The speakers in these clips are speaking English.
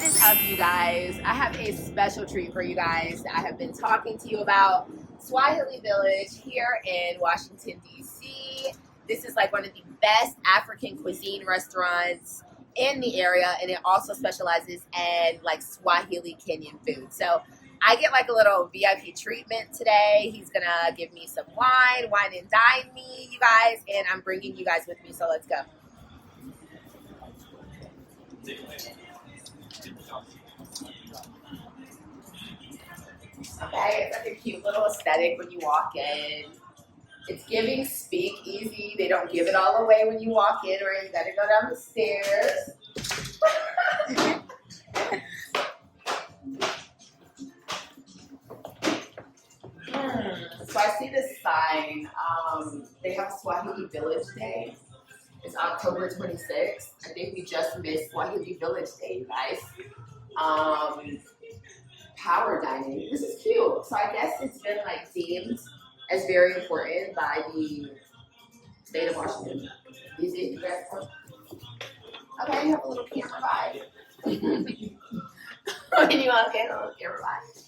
What is up, you guys? I have a special treat for you guys. I have been talking to you about Swahili Village here in Washington, D.C. This is like one of the best African cuisine restaurants in the area, and it also specializes in like Swahili Kenyan food. So I get like a little VIP treatment today. He's gonna give me some wine and dine me, you guys, and I'm bringing you guys with me, so let's go. Okay, it's like a cute little aesthetic when you walk in. It's giving speak easy. They don't give it all away when you walk in, right? You gotta go down the stairs. So I see this sign. They have Swahili Village Day. It's October 26th. I think we just missed Swahili Village Day, you guys. Power dining. This is cute. So I guess it's been like deemed as very important by the state of Washington. Is it? Okay, you have a little camera vibe. When you walk in, a little camera vibe.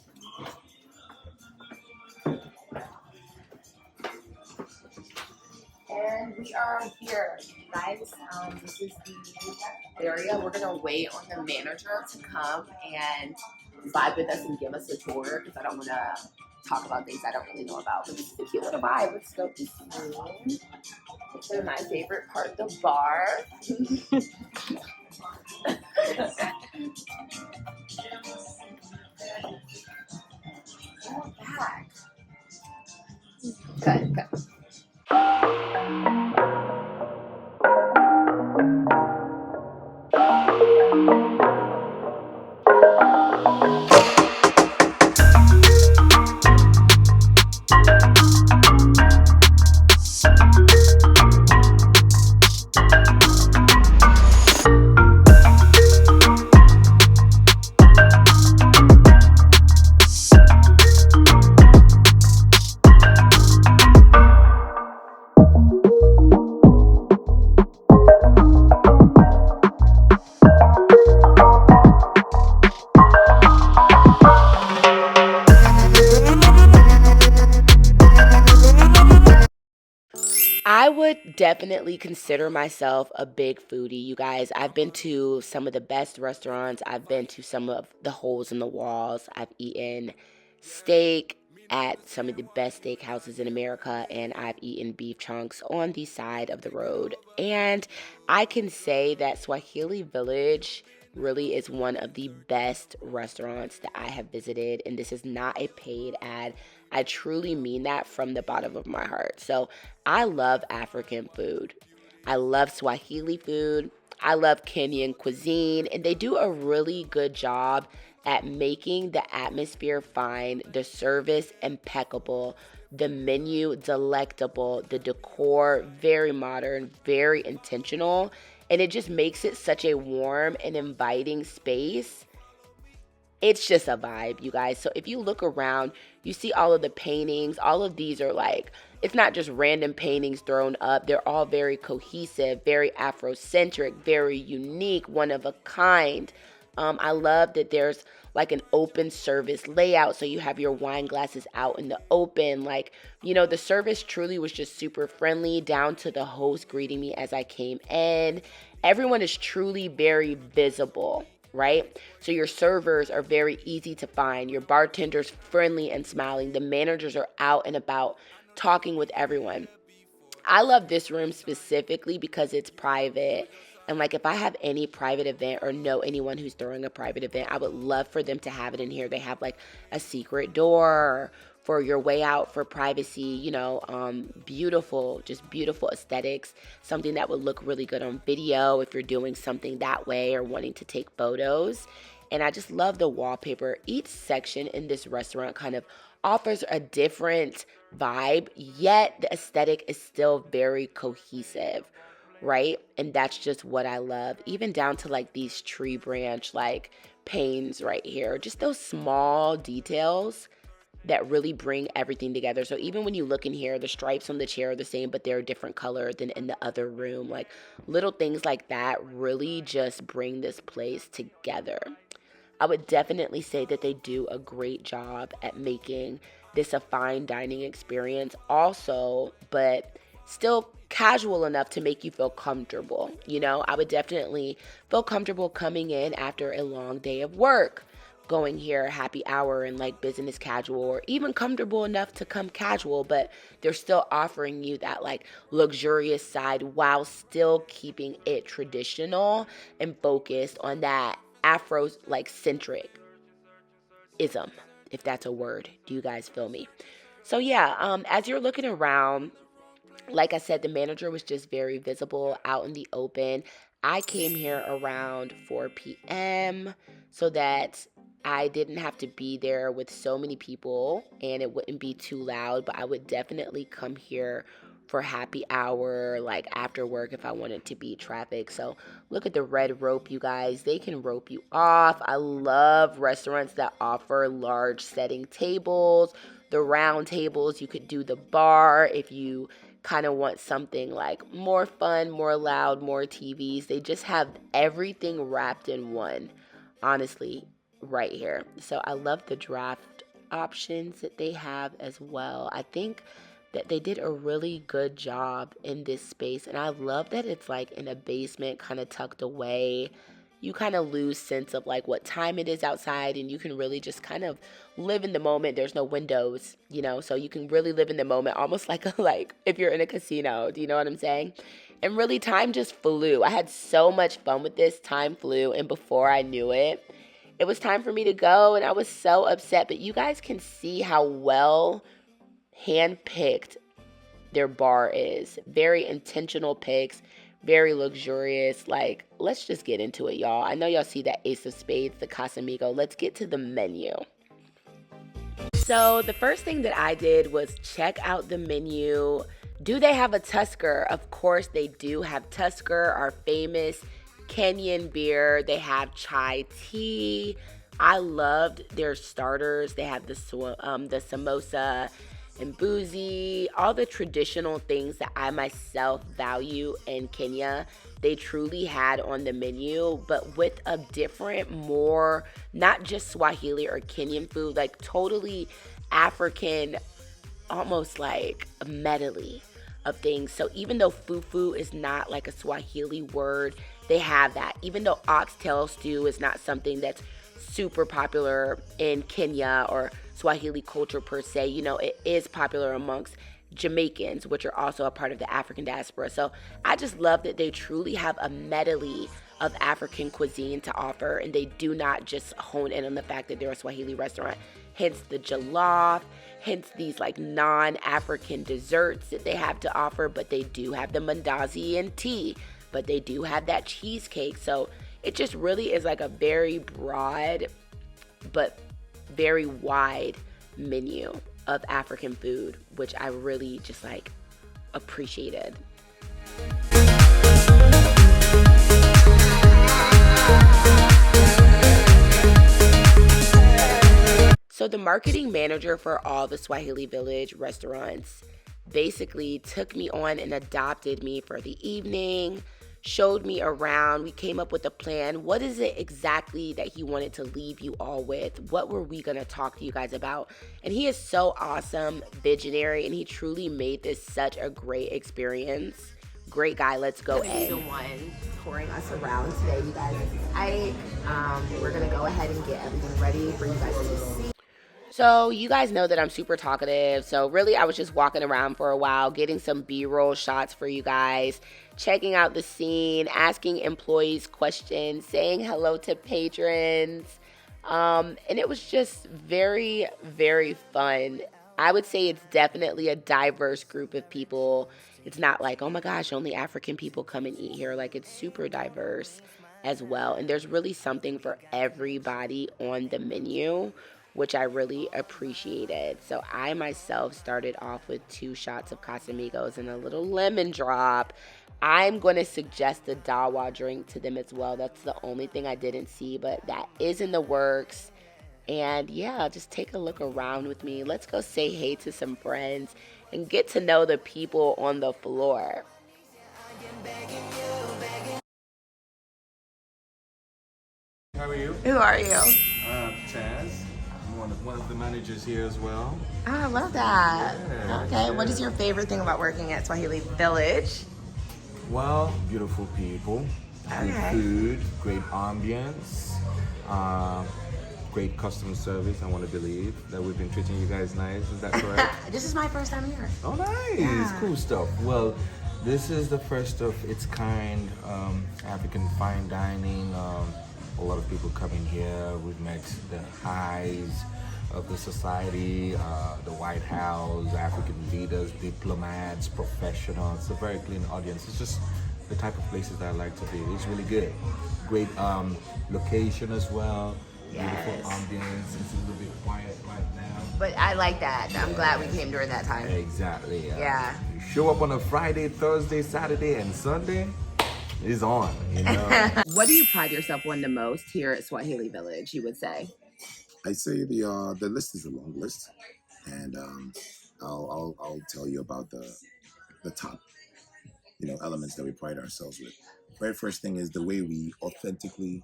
And we are here, guys. This is the area. We're gonna wait on the manager to come and vibe with us and give us a tour because I don't want to talk about things I don't really know about. But this is a cute little vibe. Let's go this room. It's my favorite part, the bar. Go back. Good, good. I would definitely consider myself a big foodie, you guys. I've been to some of the best restaurants. I've been to some of the holes in the walls. I've eaten steak at some of the best steakhouses in America, and I've eaten beef chunks on the side of the road. And I can say that Swahili Village really is one of the best restaurants that I have visited, and this is not a paid ad. I truly mean that from the bottom of my heart. So I love African food. I love Swahili food. I love Kenyan cuisine, and they do a really good job at making the atmosphere fine, the service impeccable, the menu delectable, the decor very modern, very intentional, and it just makes it such a warm and inviting space. It's just a vibe, you guys. So if you look around, you see all of the paintings. All of these are like, it's not just random paintings thrown up. They're all very cohesive, very Afrocentric, very unique, one of a kind. I love that there's like an open service layout, so you have your wine glasses out in the open. Like, you know, the service truly was just super friendly, down to the host greeting me as I came in. Everyone is truly very visible, right? So your servers are very easy to find. Your bartenders friendly and smiling. The managers are out and about talking with everyone. I love this room specifically because it's private. And like if I have any private event or know anyone who's throwing a private event, I would love for them to have it in here. They have like a secret door for your way out for privacy, you know, beautiful, just beautiful aesthetics, something that would look really good on video if you're doing something that way or wanting to take photos. And I just love the wallpaper. Each section in this restaurant kind of offers a different vibe, yet the aesthetic is still very cohesive, right? And that's just what I love, even down to like these tree branch like panes right here, just those small details that really bring everything together. So even when you look in here, the stripes on the chair are the same, but they're a different color than in the other room. Like little things like that really just bring this place together. I would definitely say that they do a great job at making this a fine dining experience also, but still casual enough to make you feel comfortable. You know, I would definitely feel comfortable coming in after a long day of work, going here happy hour and like business casual, or even comfortable enough to come casual, but they're still offering you that like luxurious side while still keeping it traditional and focused on that Afro like centric ism, if that's a word. Do you guys feel me? So yeah, as you're looking around, like I said, the manager was just very visible out in the open. I came here around 4 p.m. so that I didn't have to be there with so many people and it wouldn't be too loud, but I would definitely come here for happy hour, like after work if I wanted to beat traffic. So look at the red rope, you guys. They can rope you off. I love restaurants that offer large setting tables, the round tables. You could do the bar if you kind of want something like more fun, more loud, more TVs. They just have everything wrapped in one, honestly, right here. So I love the draft options that they have as well. I think that they did a really good job in this space, and I love that it's like in a basement kind of tucked away. You kind of lose sense of like what time it is outside, and you can really just kind of live in the moment. There's no windows, you know, so you can really live in the moment, almost like like if you're in a casino. Do you know what I'm saying? And really, time just flew. I had so much fun with this. Time flew, and before I knew it, it was time for me to go, and I was so upset. But you guys can see how well handpicked their bar is. Very intentional picks, very luxurious. Like, let's just get into it, y'all. I know y'all see that ace of spades, the Casamigo. Let's get to the menu. So the first thing that I did was check out the menu. Do they have a Tusker? Of course they do have Tusker, our famous Kenyan beer. They have chai tea. I loved their starters. They have the samosa and boozy, all the traditional things that I myself value in Kenya. They truly had on the menu, but with a different, more, not just Swahili or Kenyan food, like totally African, almost like a medley of things. So even though fufu is not like a Swahili word, they have that. Even though oxtail stew is not something that's super popular in Kenya or Swahili culture per se, you know, it is popular amongst Jamaicans, which are also a part of the African diaspora. So I just love that they truly have a medley of African cuisine to offer, and they do not just hone in on the fact that they're a Swahili restaurant. Hence the jollof, hence these like non-African desserts that they have to offer, but they do have the mandazi and tea, but they do have that cheesecake. So it just really is like a very broad but very wide menu of African food, which I really just like appreciated. So the marketing manager for all the Swahili Village restaurants basically took me on and adopted me for the evening, showed me around. We came up with a plan. What is it exactly that he wanted to leave you all with? What were we going to talk to you guys about? And he is so awesome, visionary, and he truly made this such a great experience. Great guy. Let's go, Ed. The one touring us around today, you guys. We're going to go ahead and get everything ready for you guys to see. So you guys know that I'm super talkative. So really, I was just walking around for a while, getting some B-roll shots for you guys, checking out the scene, asking employees questions, saying hello to patrons. And it was just very, very fun. I would say it's definitely a diverse group of people. It's not like, oh my gosh, only African people come and eat here. Like, it's super diverse as well. And there's really something for everybody on the menu, which I really appreciated. So I myself started off with 2 shots of Casamigos and a little lemon drop. I'm going to suggest the dawa drink to them as well. That's the only thing I didn't see, but that is in the works. And yeah, just take a look around with me. Let's go say hey to some friends and get to know the people on the floor. How are you? Who are you? Chaz. I'm one of the managers here as well. Oh, I love that. Yeah, Okay, what yeah. is your favorite thing about working at Swahili Village? Well, beautiful people, good Okay. food, great ambience, uh, great customer service. I want to believe that we've been treating you guys nice. Is that correct? This is my first time here. Oh, nice. Yeah. Cool stuff. Well, this is the first of its kind African fine dining. A lot of people coming here. We've met the highs of the society, the White House, African leaders, diplomats, professionals. It's a very clean audience. It's just the type of places that I like to be. It's really good. Great location as well. Yes. Beautiful ambience. It's a little bit quiet right now. But I like that. I'm glad we came during that time. Exactly. Yeah. You show up on a Friday, Thursday, Saturday, and Sunday, it's on, you know. What do you pride yourself on the most here at Swahili Village, you would say? I say the list is a long list, and I'll tell you about the top elements that we pride ourselves with. Very first thing is the way we authentically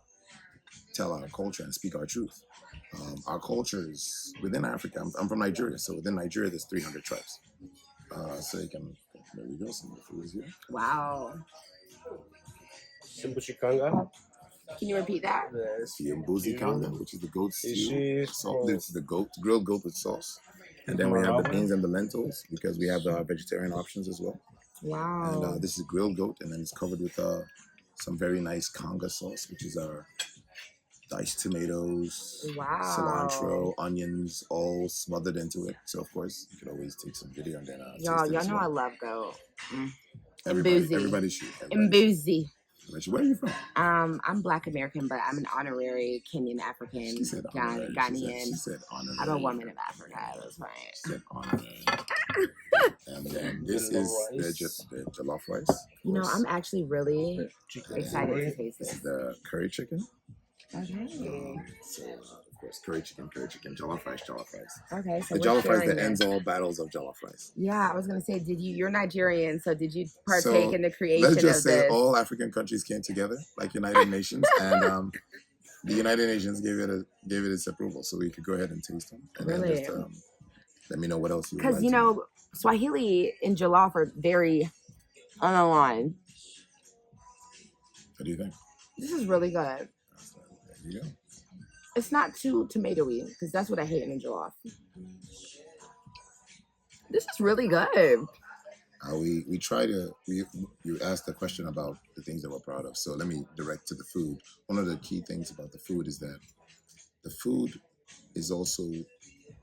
tell our culture and speak our truth. Our cultures within Africa. I'm from Nigeria, so within Nigeria there's 300 tribes. So you can there we go. Some of the food is here. Wow. Simbuchikanga. Can you repeat that? Yes. The mbuzi kanga, which is the goat stew. This is the grilled goat with sauce. And then we have the beans and the lentils because we have vegetarian options as well. Wow. And this is grilled goat, and then it's covered with some very nice kanga sauce, which is our diced tomatoes, Wow. cilantro, onions, all smothered into it. So of course you could always take some video and then Y'all taste it as know I well. love goat. Everybody should. Mbuzi. Where are you from? I'm Black American, but I'm an honorary Kenyan African She said honorary. Ghanaian. She said honorary. I'm a woman of Africa. That's right. She said honorary. And then this is the jollof rice. You know, I'm actually really excited to taste This is this. the curry chicken. Okay. So of course curry chicken, jollof rice. Okay, so The we're jollof rice sharing that this. ends all battles of jollof rice. Yeah, I was gonna say, you're Nigerian, so did you partake in the creation Let's just of say this? all African countries came together like United Nations, and the United Nations gave it its approval, so we could go ahead and taste them. And Really? then just let me know what else you would Because like you to know, Swahili and jollof are very unaligned. What do you think? This is really good. There you go. It's not too tomatoey, because that's what I hate in a jollof. This is really good. We try to you asked the question about the things that we're proud of, so let me direct to the food. One of the key things about the food is that the food is also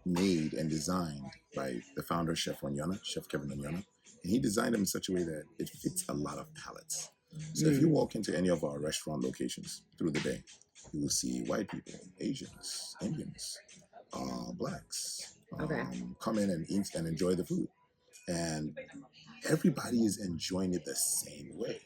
made and designed by the founder, Chef Kevin Onyona, and he designed them in such a way that it fits a lot of palates. So if you walk into any of our restaurant locations through the day, you will see white people, Asians, Indians, blacks come in and eat and enjoy the food, and everybody is enjoying it the same way.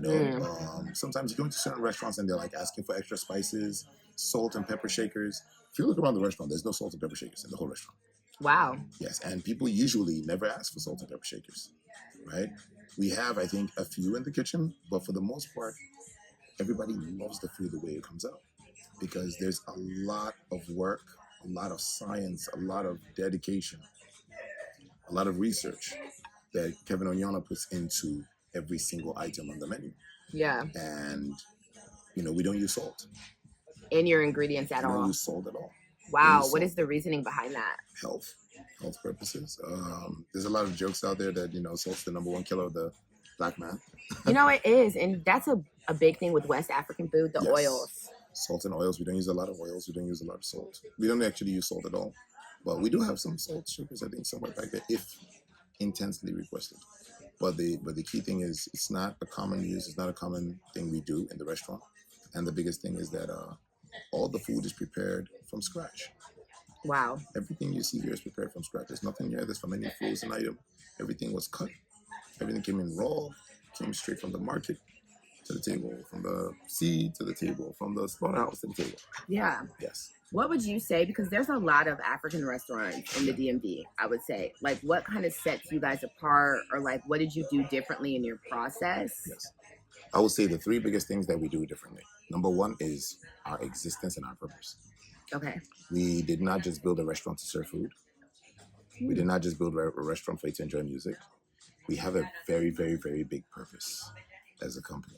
You know, sometimes you go into certain restaurants and they're like asking for extra spices, salt and pepper shakers. If you look around the restaurant, there's no salt and pepper shakers in the whole restaurant. Wow. Yes, and people usually never ask for salt and pepper shakers, right? We have, I think, a few in the kitchen, but for the most part, everybody loves the food the way it comes out because there's a lot of work, a lot of science, a lot of dedication, a lot of research that Kevin Onyona puts into every single item on the menu. Yeah. And, we don't use salt. In your ingredients at We don't all. use salt at all. Wow. use What salt. is the reasoning behind that? Health purposes. There's a lot of jokes out there that, salt's the number one killer of the black man. You know, it is. And that's a big thing with West African food, the Yes. oils. Salt and oils. We don't use a lot of oils. We don't use a lot of salt. We don't actually use salt at all. But we do have some salt shakers, I think, somewhere back there, if intensely requested. But the key thing is it's not a common use. It's not a common thing we do in the restaurant. And the biggest thing is that all the food is prepared from scratch. Wow. Everything you see here is prepared from scratch. There's nothing here that's from any frozen item. Everything was cut. Everything came in raw, came straight from the market to the table, from the seed to the table, from the slaughterhouse to the table. Yeah. Yes. What would you say? Because there's a lot of African restaurants in the DMV, I would say. Like, what kind of sets you guys apart? Or, like, what did you do differently in your process? Yes. I would say the three biggest things that we do differently. Number one is our existence and our purpose. Okay. We did not just build a restaurant to serve food. We did not just build a restaurant for you to enjoy music. We have a very, very, very big purpose as a company.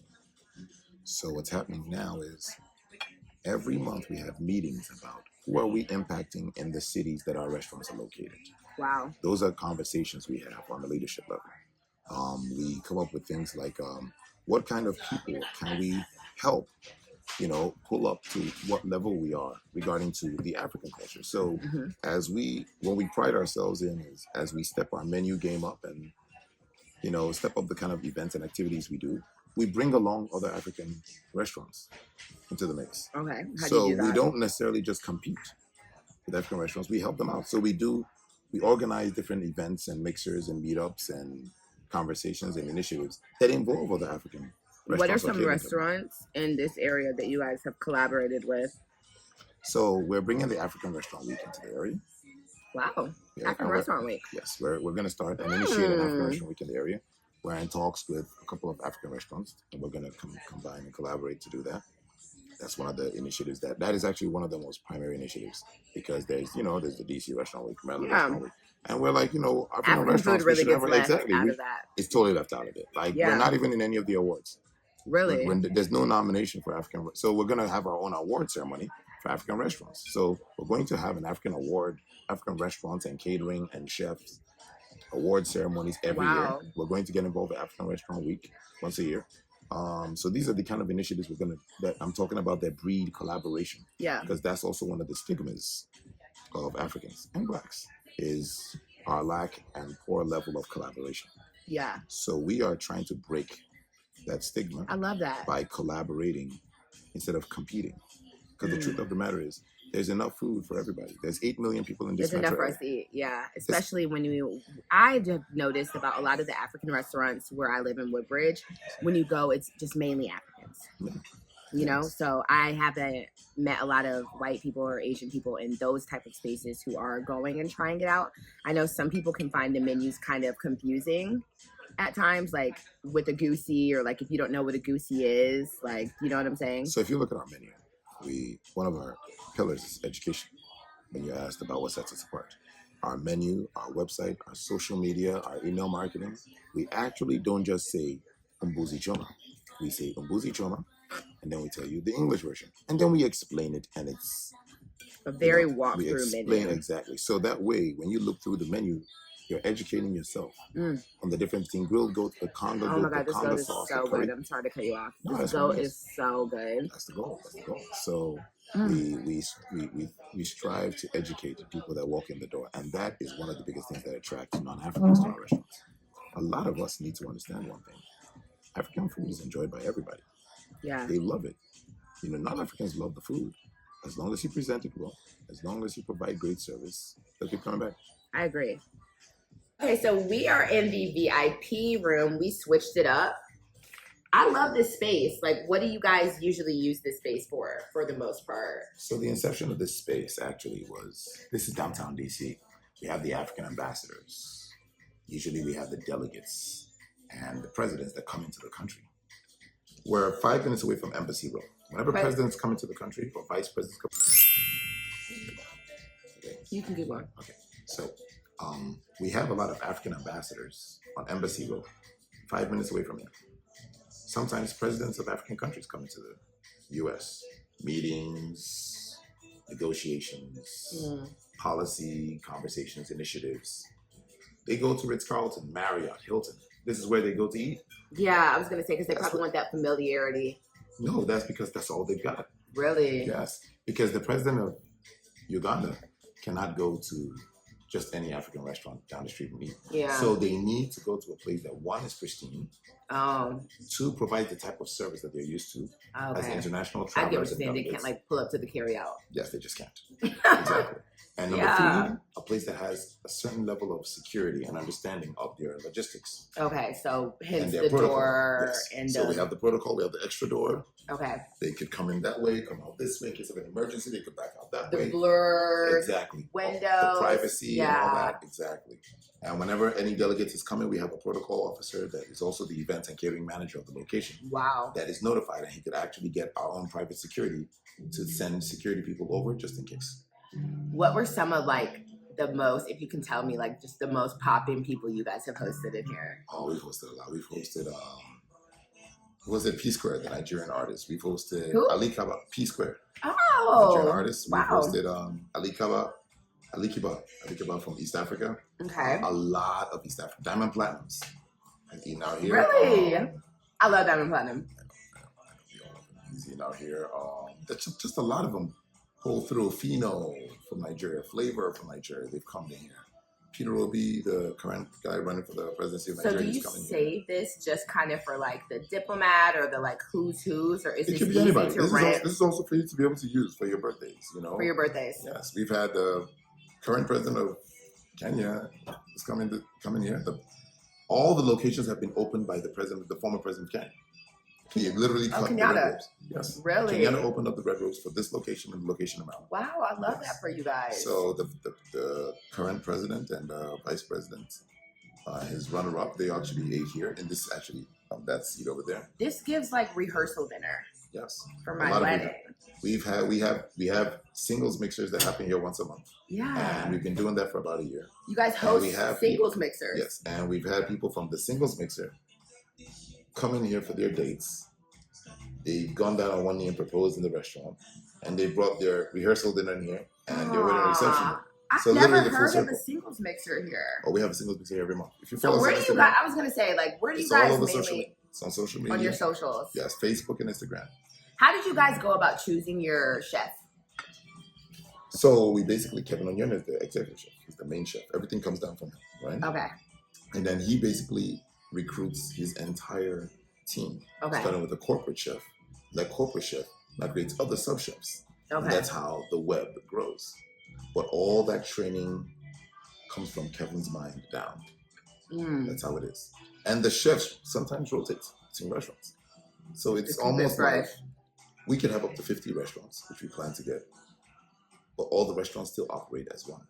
So what's happening now is every month we have meetings about who are we impacting in the cities that our restaurants are located. Wow. Those are conversations we have on the leadership level. We come up with things like what kind of people can we help, pull up to what level we are regarding to the African culture. So when we pride ourselves in is as we step our menu game up and, step up the kind of events and activities we do, we bring along other African restaurants into the mix. Okay. How do So you do that? we don't necessarily just compete with African restaurants. We help them out. So we organize different events and mixers and meetups and conversations and initiatives that involve other African restaurants. What are some restaurants in this area that you guys have collaborated with? So we're bringing the African Restaurant Week into the area. Wow. Yeah, African Restaurant Week. Yes, we're going to start and initiate an African Restaurant Week in the area. We're in talks with a couple of African restaurants, and we're going to combine and collaborate to do that. That's one of the initiatives that is actually one of the most primary initiatives because there's the DC Restaurant Week, Maryland Restaurant Week. And we're like, African restaurants, food really gets left out of that. It's totally left out of it. Like, we're not even in any of the awards. Really? There's no nomination for African. So we're going to have our own award ceremony for African restaurants. So we're going to have an African restaurants and catering and chefs award ceremonies every year. We're going to get involved with African Restaurant Week once a year. So these are the kind of initiatives that I'm talking about that breed collaboration. Yeah. Because that's also one of the stigmas of Africans and Blacks is our lack and poor level of collaboration. Yeah. So we are trying to break that stigma. I love that. By collaborating instead of competing. Because the truth of the matter is there's enough food for everybody. There's 8 million people in this country. There's enough for us to eat, yeah. Especially I have noticed about a lot of the African restaurants where I live in Woodbridge, when you go, it's just mainly Africans. Yeah. So I haven't met a lot of white people or Asian people in those type of spaces who are going and trying it out. I know some people can find the menus kind of confusing at times, like with a goosey, or like if you don't know what a goosey is, like, you know what I'm saying? So if you look at our menu, one of our pillars is education. When you asked about what sets us apart, our menu, our website, our social media, our email marketing, we actually don't just say umbuzi choma. We say umbuzi choma, and then we tell you the English version, and then we explain it, and it's a very walkthrough menu. Exactly. So that way, when you look through the menu, you're educating yourself on the different things. Grilled goat, the conga goat, the conga sauce. So good. I'm sorry to cut you off. This goat is so good. That's the goal. So we strive to educate the people that walk in the door, and that is one of the biggest things that attracts non-Africans to our restaurants. A lot of us need to understand one thing: African food is enjoyed by everybody. Yeah, they love it. Non-Africans love the food. As long as you present it well, as long as you provide great service, they'll keep coming back. I agree. Okay, so we are in the VIP room. We switched it up. I love this space. Like, what do you guys usually use this space for the most part? So the inception of this space actually this is downtown DC. We have the African ambassadors. Usually we have the delegates and the presidents that come into the country. We're 5 minutes away from Embassy Row. Whenever presidents come into the country, or vice presidents come. Okay. You can keep on. Okay, so we have a lot of African ambassadors on Embassy Row, 5 minutes away from here. Sometimes presidents of African countries come into the U.S. Meetings, negotiations, policy conversations, initiatives. They go to Ritz-Carlton, Marriott, Hilton. This is where they go to eat. Yeah, I was going to say, because they probably want that familiarity. No, that's because that's all they've got. Really? Yes, because the president of Uganda cannot go to just any African restaurant down the street and eat. Yeah. So they need to go to a place that, one, is pristine. Two, provide the type of service that they're used to as international travelers. I get what you're saying. They can't pull up to the carry-out. Yes, they just can't. Exactly. And number three, a place that has a certain level of security and understanding of their logistics. Okay, so hence the protocol. Door. Yes. And so we have the protocol, we have the extra door. Okay. They could come in that way, come out this way. In case of an emergency, they could back out off that The way. blurred Exactly. windows. The privacy and all Yeah. that. Exactly. And whenever any delegates is coming, we have a protocol officer that is also the event and catering manager of the location Wow. that is notified, and he could actually get our own private security to send security people over just in case. What were some of like the most, if you can tell me, like just the most popping people you guys have hosted in here? Oh, we've hosted a lot. We've hosted who was it? P Square, the Nigerian artist. We've hosted Who? Ali Kaba, P Square, Oh, Nigerian artist. We've wow. hosted Ali Kiba from East Africa. Okay. A lot of East Africa. Diamond Platinums. Has eaten out here. Really? I love Diamond Platinum. He's eaten out here. That's just a lot of them pull through. Fino from Nigeria. Flavor from Nigeria. They've come in here. Peter Obi, the current guy running for the presidency of So Nigeria, do you is coming save this just kind of for like the diplomat or the like who's, or is here. It this could be easy anybody. to This rent is also for you to be able to use for your birthdays, you know? for your birthdays? Yes, we've had the current president of Kenya is coming here. All the locations have been opened by the former president of Kenya. He literally cut the red Kenyatta. ropes. Yes. Really? Kenyatta opened up the red ropes for this location and the location amount. Wow, I love that for you guys. So the current president and vice president, his runner-up, they actually ate here, and this is actually that seat over there. This gives like rehearsal dinner Yes. for A my lot of wedding. We have singles mixers that happen here once a month, Yeah. and we've been doing that for about a year. You guys And host we have singles mixers. Yes, and we've had people from the singles mixer come in here for their dates. They've gone down on one knee and proposed in the restaurant, and they brought their rehearsal dinner in here and their wedding reception. I've So never literally the full heard of circle. a singles mixer here. Oh, we have a singles mixer here every month. If you So follow where us do on you Instagram, guys, I was going to say, like, where do you it's all guys over social. mainly, It's on social media. on your socials? Yes, Facebook and Instagram. How did you guys go about choosing your chef? So we basically, Kevin Onion is the executive chef. He's the main chef. Everything comes down from him, right? Okay. And then he basically recruits his entire team, Okay. starting with the corporate chef. That corporate chef now creates other sub chefs. And Okay. that's how the web grows. But all that training comes from Kevin's mind down. Mm. That's how it is. And the chefs sometimes rotate between restaurants. So it's keep it almost fresh. like we could have up to 50 restaurants, which we plan to get. But all the restaurants still operate as one.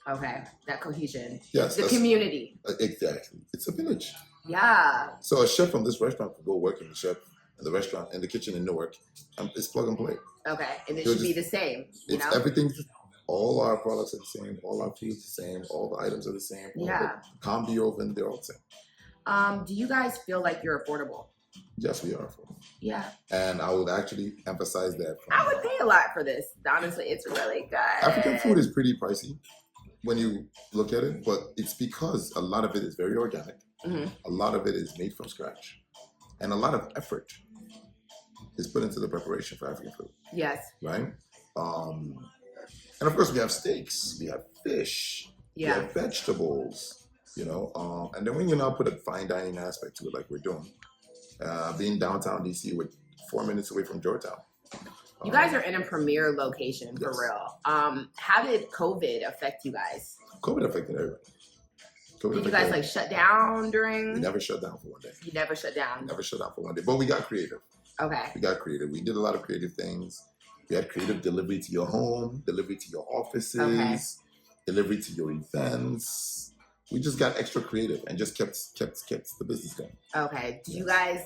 Okay. That cohesion. Yes. The community. Exactly. It's a village. Yeah. So a chef from this restaurant could go work in the restaurant in the kitchen in Newark. It's plug and play. Okay. And it They'll should be the just- same, you It's know? everything. All our products are the same. All our food is the same. All the items are the same. All Yeah. the combi oven, they're all the same. Do you guys feel like you're affordable? Yes, we are affordable. Yeah. And I would actually emphasize that. I would pay a lot for this. Honestly, it's really good. African food is pretty pricey when you look at it, but it's because a lot of it is very organic. Mhm. A lot of it is made from scratch. And a lot of effort is put into the preparation for African food, Yes. right? And of course, we have steaks, we have fish, we Yeah. have vegetables, and then when you now put a fine dining aspect to it, like we're doing, being downtown DC, we're 4 minutes away from Georgetown. You guys are in a premier location for Yes. real. How did COVID affect you guys? COVID affected everybody. Did you guys like shut down We during? never shut down for one day. You never shut down. Never shut down for one day. But we got creative. Okay. We got creative. We did a lot of creative things. We had creative delivery to your home, delivery to your offices, Okay. delivery to your events. We just got extra creative and just kept the business going. Okay. Do you guys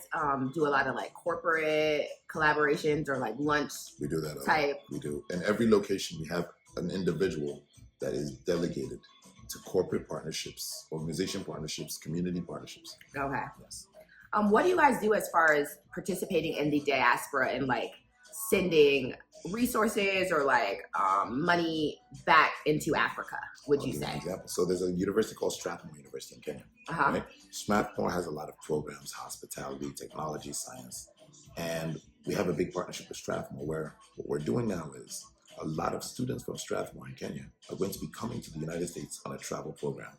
do a lot of like corporate collaborations or like lunch We do that a lot. type? We do. In every location, we have an individual that is delegated to corporate partnerships, organization partnerships, community partnerships. Okay. Yes. What do you guys do as far as participating in the diaspora and like sending resources or like money back into Africa, would I'll you give you an say? example. So there's a university called Strathmore University in Kenya. Uh-huh. Right? Strathmore has a lot of programs, hospitality, technology, science. And we have a big partnership with Strathmore where what we're doing now is a lot of students from Strathmore in Kenya are going to be coming to the United States on a travel program.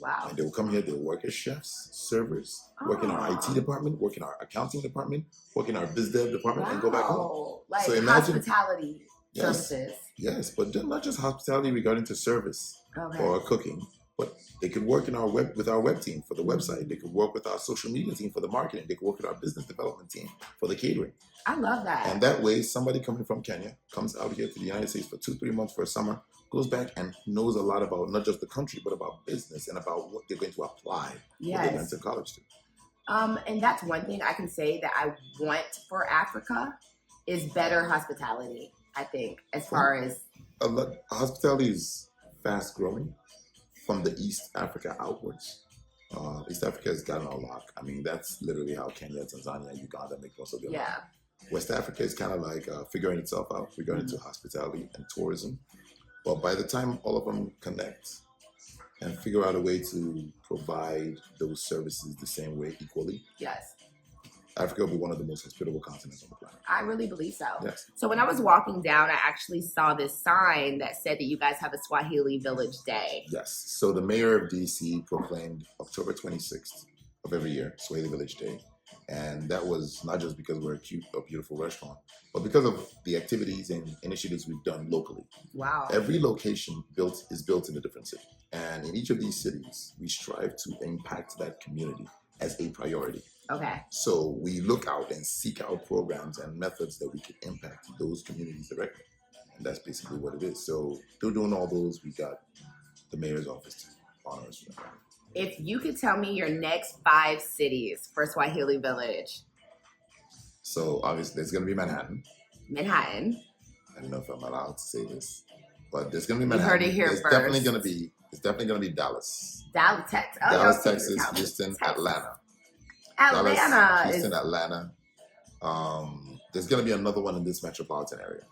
Wow. And they will come here, they'll work as chefs, servers, work in our IT department, work in our accounting department, work in our biz dev department, and go back home. Wow. Like So imagine- hospitality Yes. services. Yes, but not just hospitality regarding to service Okay. or cooking, But they could work in our web with our web team for the website. They could work with our social media team for the marketing. They could work with our business development team for the catering. I love that. And that way, somebody coming from Kenya comes out here to the United States for 2-3 months for a summer, goes back and knows a lot about not just the country, but about business and about what they're going to apply when they went to college to. And that's one thing I can say that I want for Africa is better hospitality, I think, as far as... Hospitality is fast growing from the East Africa outwards. East Africa has gotten a lock. I mean, that's literally how Kenya, Tanzania, Uganda make most of their money. West Africa is kind of like figuring itself out. We're going into hospitality and tourism. But by the time all of them connect and figure out a way to provide those services the same way equally, Africa will be one of the most hospitable continents on the planet. I really believe so. Yes. So when I was walking down, I actually saw this sign that said that you guys have a Swahili Village Day. Yes. So the mayor of DC proclaimed October 26th of every year, Swahili Village Day. And that was not just because we're a beautiful restaurant, but because of the activities and initiatives we've done locally. Wow. Every location is built in a different city. And in each of these cities, we strive to impact that community as a priority. Okay. So we look out and seek out programs and methods that we can impact those communities directly. And that's basically what it is. So through doing all those, we got the mayor's office to honor us for that. If you could tell me your next 5 cities for Swahili Village. So obviously there's going to be Manhattan. Manhattan. I don't know if I'm allowed to say this, but there's going to be Manhattan. You heard it here first. It's definitely going to be Dallas. Dallas, Texas. Oh, Dallas, Texas, Houston, Texas. Atlanta. Atlanta. Dallas, Houston, Atlanta. There's going to be another one in this metropolitan area.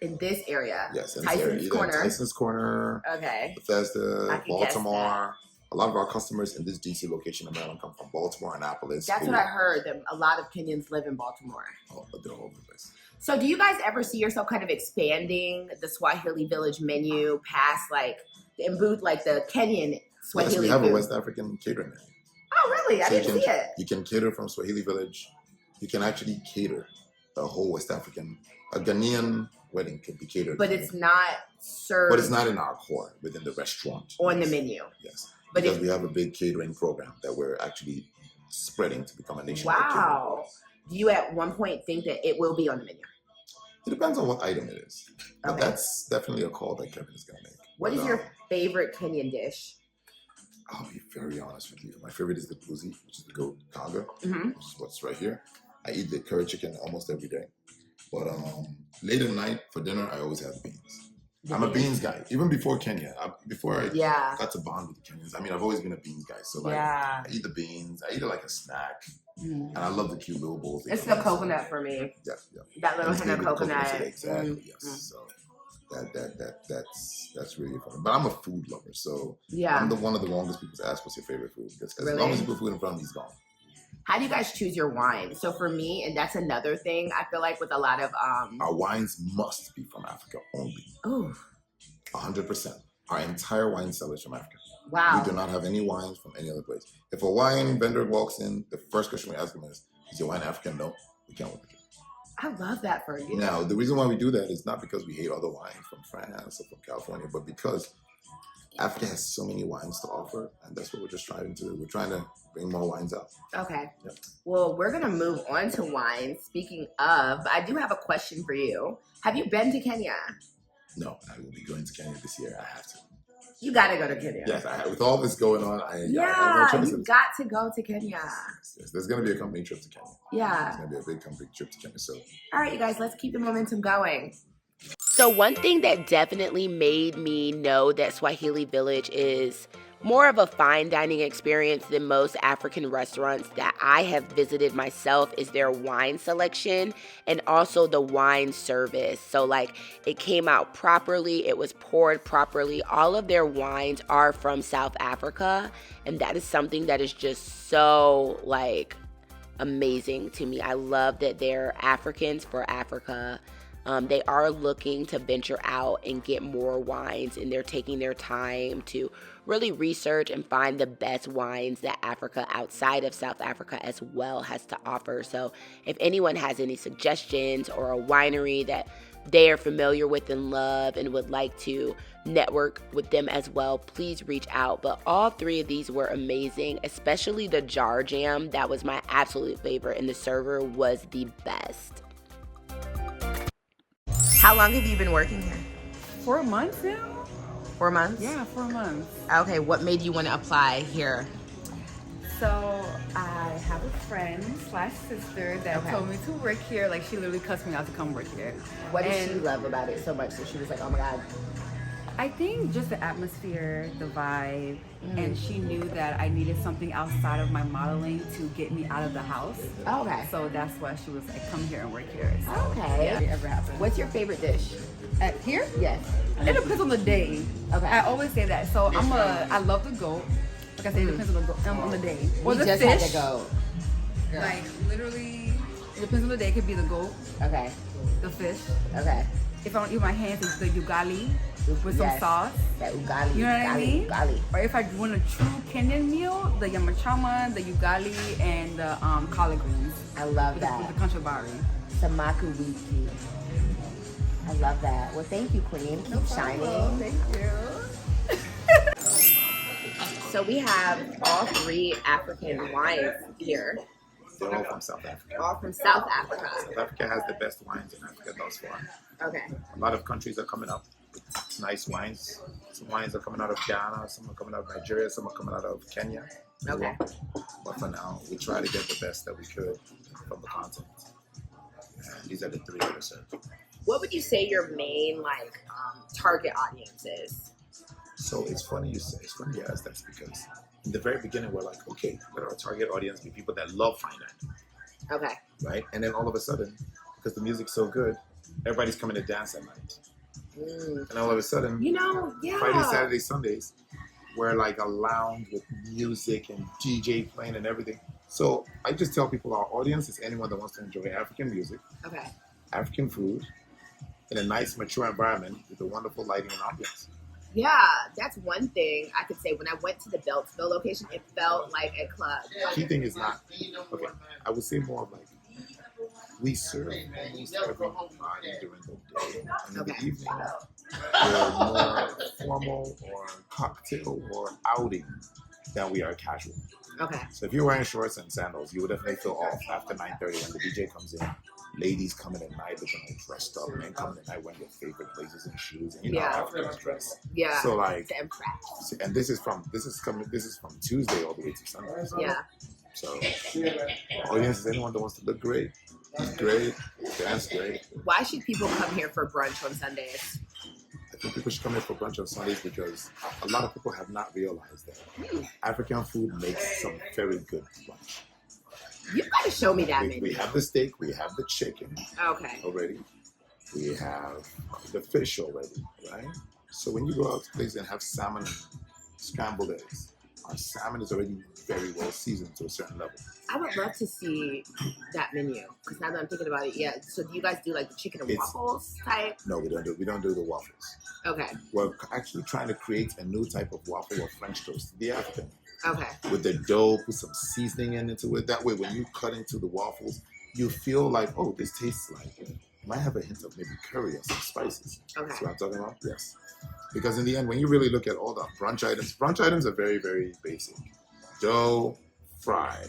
In this area? Yes. In Tyson's Corner. Tyson's Corner. Okay. Bethesda, Baltimore. A lot of our customers in this DC location in Maryland come from Baltimore, Annapolis. That's what I heard. That a lot of Kenyans live in Baltimore. Oh, they're all over the place. So do you guys ever see yourself kind of expanding the Swahili Village menu past like the Kenyan Swahili Yes, we have food? a West African catering menu. Oh, really? I didn't see it. You can cater from Swahili Village. You can actually cater a whole West African. A Ghanaian wedding can be catered. But it's not served. But it's not in our core within the restaurant. On the menu. Yes. Because we have a big catering program that we're actually spreading to become a nationwide catering program. Do you at one point think that it will be on the menu? It depends on what item it is. But Okay. that's definitely a call that Kevin is going to make. What is your favorite Kenyan dish? I'll be very honest with you. My favorite is the puzi, which is the goat kanga, Mm-hmm. which is what's right here. I eat the curry chicken almost every day. But late at night for dinner, I always have beans. I'm a beans guy. Even before Kenya, before I got to bond with the Kenyans, I mean, I've always been a beans guy. So I eat the beans. I eat it like a snack. And I love the cute little bowls. It's the coconut for me. Yeah. That little hint of coconut. Exactly. Yes. So that's really fun. But I'm a food lover, so I'm one of the longest people to ask what's your favorite food. Because as long as you put food in front of me, it's gone. How do you guys choose your wine? So for me, and that's another thing I feel like with a lot of our wines must be from Africa only. Oh, 100%. Our entire wine cellar is from Africa. Wow. We do not have any wines from any other place. If a wine vendor walks in, the first question we ask them is your wine African? No, we can't work with you. I love that for you. Now, the reason why we do that is not because we hate other wines from France or from California, but because Africa has so many wines to offer, and that's what we're just trying to do. We're trying to bring more wines out. Okay. Yep. Well, we're going to move on to wine. Speaking of, I do have a question for you. Have you been to Kenya? No, I will be going to Kenya this year. I have to. You got to go to Kenya. Yes, with all this going on, I you got to go to Kenya. Yes, there's going to be a company trip to Kenya. Yeah. It's going to be a big company trip to Kenya. So, all right, you guys, let's keep the momentum going. So one thing that definitely made me know that Swahili Village is more of a fine dining experience than most African restaurants that I have visited myself is their wine selection and also the wine service. So it came out properly, it was poured properly. All of their wines are from South Africa, and that is something that is just so amazing to me. I love that they're Africans for Africa. They are looking to venture out and get more wines, and they're taking their time to really research and find the best wines that Africa outside of South Africa as well has to offer. So if anyone has any suggestions or a winery that they are familiar with and love and would like to network with them as well, please reach out. But all three of these were amazing, especially the jar jam. That was my absolute favorite, and the server was the best. How long have you been working here? 4 months now? 4 months? Yeah, 4 months. Okay, what made you want to apply here? So I have a friend slash sister that told me to work here. Like, she literally cussed me out to come work here. What did she love about it so much that she was like, oh my God? I think just the atmosphere, the vibe, and she knew that I needed something outside of my modeling to get me out of the house. Okay. So that's why she was like, come here and work here. So, Okay. yeah, it ever happened. What's your favorite dish? At here? Yes. It depends on the day. Okay. I always say that. So I love the goat. Like I said, it depends on the day. Or We the just fish. had to go. Like, literally, it depends on the day. It could be the goat, Okay. the fish. Okay. If I don't eat my hands, it's the ugali with some Yes. sauce. That ugali. You know what I mean? Ugali. Or if I want a true Kenyan meal, the yamachama, the ugali, and the collard greens. I love With that. the kanchabari. Samaku wiki. I love that. Well, thank you, Queen. Keep shining. Thank you. So we have all three African wines here, They're all from South Africa. all from South Africa. South Africa has the best wines in Africa thus far. Okay. A lot of countries are coming up with nice wines. Some wines are coming out of Ghana, some are coming out of Nigeria, some are coming out of Kenya. as Okay. well. But for now, we try to get the best that we could from the continent. And these are the three that are served. What would you say your main target audience is? So it's funny you ask that because in the very beginning we're like, okay, let our target audience be people that love fine dining, Okay. right? And then all of a sudden, because the music's so good, everybody's coming to dance at night. And all of a sudden, Yeah. Friday, Saturday, Sundays, we're like a lounge with music and DJ playing and everything. So I just tell people our audience is anyone that wants to enjoy African music, Okay. African food, in a nice, mature environment with a wonderful lighting and ambiance. Yeah, that's one thing I could say. When I went to the Beltsville location, it felt like a club. Key thing is not, okay, I would say more of like, we serve almost everybody during the day. And in the evening, we're more formal or cocktail or outing than we are casual. Okay. So if you're wearing shorts and sandals, you would definitely feel off after 9:30 when the DJ comes in. Ladies coming at night looking all dressed up, men coming at night wearing their favorite blazers and shoes, and you know how Africans dress. Yeah. So like, To impress. and this is from Tuesday all the way to Sunday. So, Yeah. So audience is anyone that wants to look great, eat great, dance great. Why should people come here for brunch on Sundays? I think people should come here for brunch on Sundays because a lot of people have not realized that African food makes some very good brunch. You've got to show me that We menu. have the steak, we have the chicken Okay. already, we have the fish already, right? So when you go out to places and have salmon and scrambled eggs, our salmon is already very well seasoned to a certain level. I would love to see that menu because now that I'm thinking about it, yeah. So do you guys do like the chicken and It's- waffles type? No, we don't do the waffles. Okay. We're actually trying to create a new type of waffle or French toast, the African. Okay. With the dough, put some seasoning into it. That way, when you cut into the waffles, you feel like, oh, this tastes like it might have a hint of maybe curry or some spices. Okay. That's what I'm talking about? Yes. Because in the end, when you really look at all the brunch items are very, very basic. Dough, fry,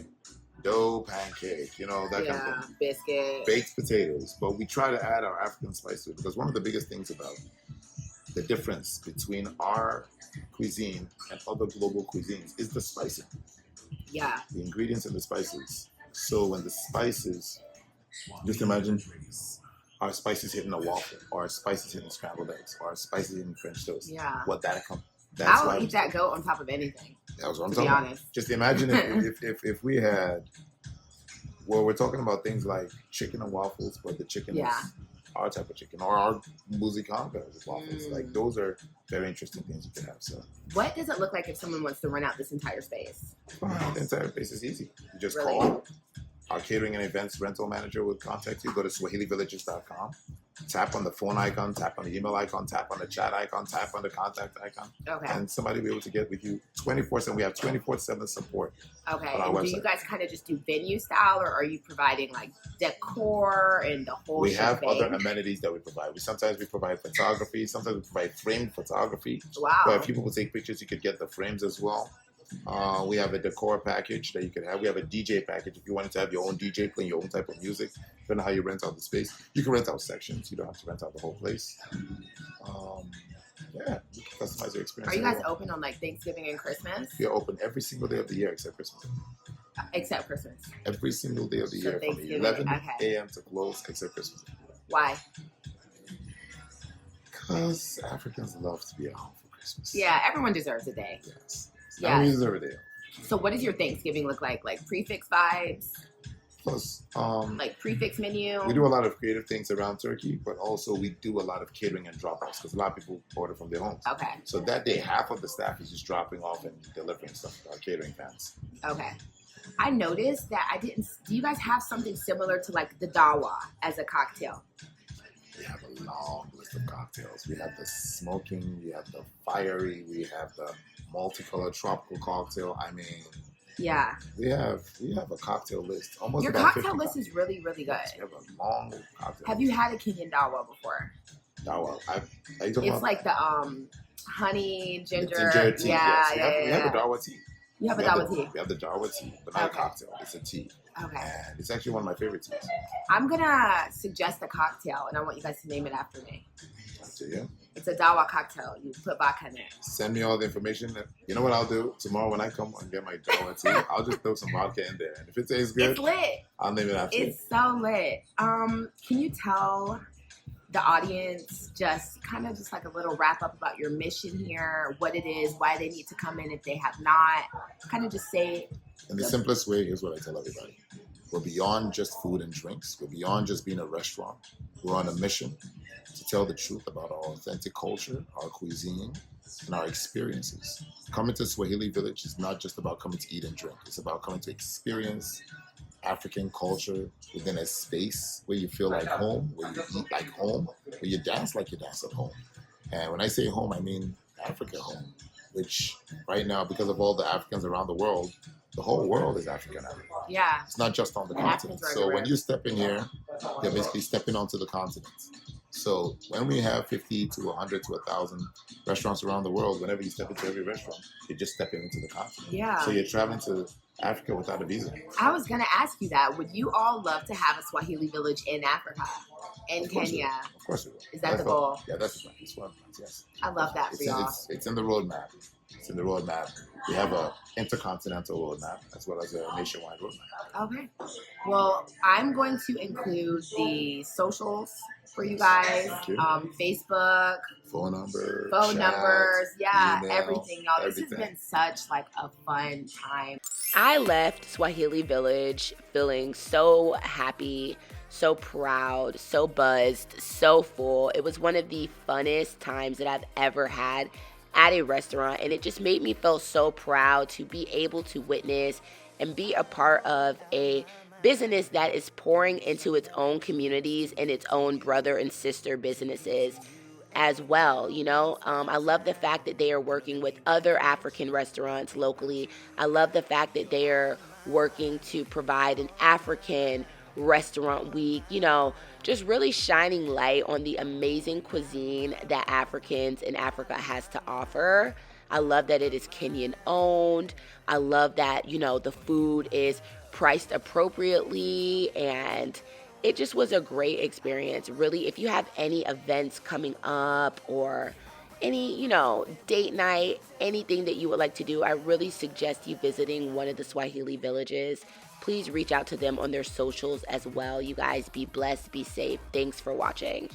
dough, pancake, that kind of thing. Biscuit. Baked potatoes. But we try to add our African spice to it because one of the biggest things about the difference between our cuisine and other global cuisines is the spicing. Yeah. The ingredients and the spices. So when the spices, just imagine our spices hitting a waffle, or our spices hitting scrambled eggs, or our spices hitting French toast. Yeah. What that come? I will eat that goat on top of anything. That was what I'm To be talking honest. about. Just imagine if we had, well, we're talking about things like chicken and waffles, but the chicken Yeah. is our type of chicken, or our musikanka with waffles. Like those are very interesting things you can have. So What does it look like if someone wants to rent out this entire space? the entire place is easy. You just Really? call. Our catering and events rental manager will contact you. Go to SwahiliVillages.com. tap on the phone icon, tap on the email icon, tap on the chat icon, tap on the contact icon, Okay. and somebody will be able to get with you 24/7. We have 24/7 support Okay. on our And website. do you guys kind of just do venue style, or are you providing like decor and the whole We have shebang? other amenities that we provide. Sometimes we provide photography. Sometimes we provide framed photography. Wow. Where if people will take pictures, you could get the frames as well. We have a decor package that you can have. We have a DJ package if you wanted to have your own DJ playing your own type of music. Depending on how you rent out the space, you can rent out sections. You don't have to rent out the whole place. Yeah, you can customize your experience. Are you guys open on like Thanksgiving and Christmas? We are open every single day of the year except Christmas. Except Christmas. Every single day of the So year from Thanksgiving, 11 okay. a.m. to close except Christmas. Why? Because Africans love to be at home for Christmas. Yeah, everyone deserves a day. Yes. Yeah. We deserve a day. So what does your Thanksgiving look like? Like prefix vibes? Plus, Like prefix menu? we do a lot of creative things around Turkey, but also we do a lot of catering and drop-offs because a lot of people order from their homes. Okay. So that day, half of the staff is just dropping off and delivering stuff to our catering fans. Okay. I noticed that I didn't. Do you guys have something similar to like the dawa as a cocktail? We have a long list of cocktails. We have the smoking, we have the fiery, we have the multicolored tropical cocktail. I mean, Yeah. we have a cocktail list. Almost Your about cocktail 50 list is really, really good. cocktails. We have a long cocktail. Have you had a Kenyan dawa before? Dawa. It's like the honey, ginger. ginger tea. Yeah, Yes. We have a yeah. dawa tea. You have a We have dawa the- tea. We have the dawa tea, but not Okay. a cocktail. It's a tea. Okay. And it's actually one of my favorite teas. I'm gonna suggest a cocktail, and I want you guys to name it after me. Up to you. It's a dawa cocktail. You put vodka in it. Send me all the information. You know what I'll do? Tomorrow when I come and get my dawa tea, I'll just throw some vodka in there. And if it tastes good, It's lit. I'll name it after you. It's so lit. Can you tell the audience just kind of just like a little wrap up about your mission here, what it is, why they need to come in if they have not? Kind of just say. In the simplest way, here's what I tell everybody. We're beyond just food and drinks. We're beyond just being a restaurant. We're on a mission to tell the truth about our authentic culture, our cuisine, and our experiences. Coming to Swahili Village is not just about coming to eat and drink. It's about coming to experience African culture within a space where you feel like home, where you eat like home, where you dance like you dance at home. And when I say home, I mean Africa home, which right now, because of all the Africans around the world, the whole world is African now. Yeah. It's not just on the And continent. Africans are So when everywhere. you step in here, you're basically stepping onto the continent. So when we have 50 to 100 to 1,000 restaurants around the world, whenever you step into every restaurant, you're just stepping into the continent. Yeah. So you're traveling to Africa without a visa. I was going to ask you that. Would you all love to have a Swahili village in Africa, in Of course we Kenya? will. Of course we will. Is that That's the what- goal? Yeah, that's the plan. It's one of the plans, yes. I love that for y'all. It's in the roadmap. It's in the roadmap. We have a intercontinental roadmap as well as a nationwide roadmap. Okay. Well, I'm going to include the socials for you guys. Thank you. Facebook, Phone number, phone chat, numbers, yeah, email, everything, y'all. This has everything. been such like a fun time. I left Swahili Village feeling so happy, so proud, so buzzed, so full. It was one of the funnest times that I've ever had at a restaurant, and it just made me feel so proud to be able to witness and be a part of a business that is pouring into its own communities and its own brother and sister businesses as well. I love the fact that they are working with other African restaurants locally. I love the fact that they are working to provide an African restaurant week, just really shining light on the amazing cuisine that Africans in Africa has to offer. I love that it is Kenyan owned. I love that, the food is priced appropriately, and it just was a great experience. Really, if you have any events coming up or any, date night, anything that you would like to do, I really suggest you visiting one of the Swahili villages. Please reach out to them on their socials as well. You guys be blessed, be safe. Thanks for watching.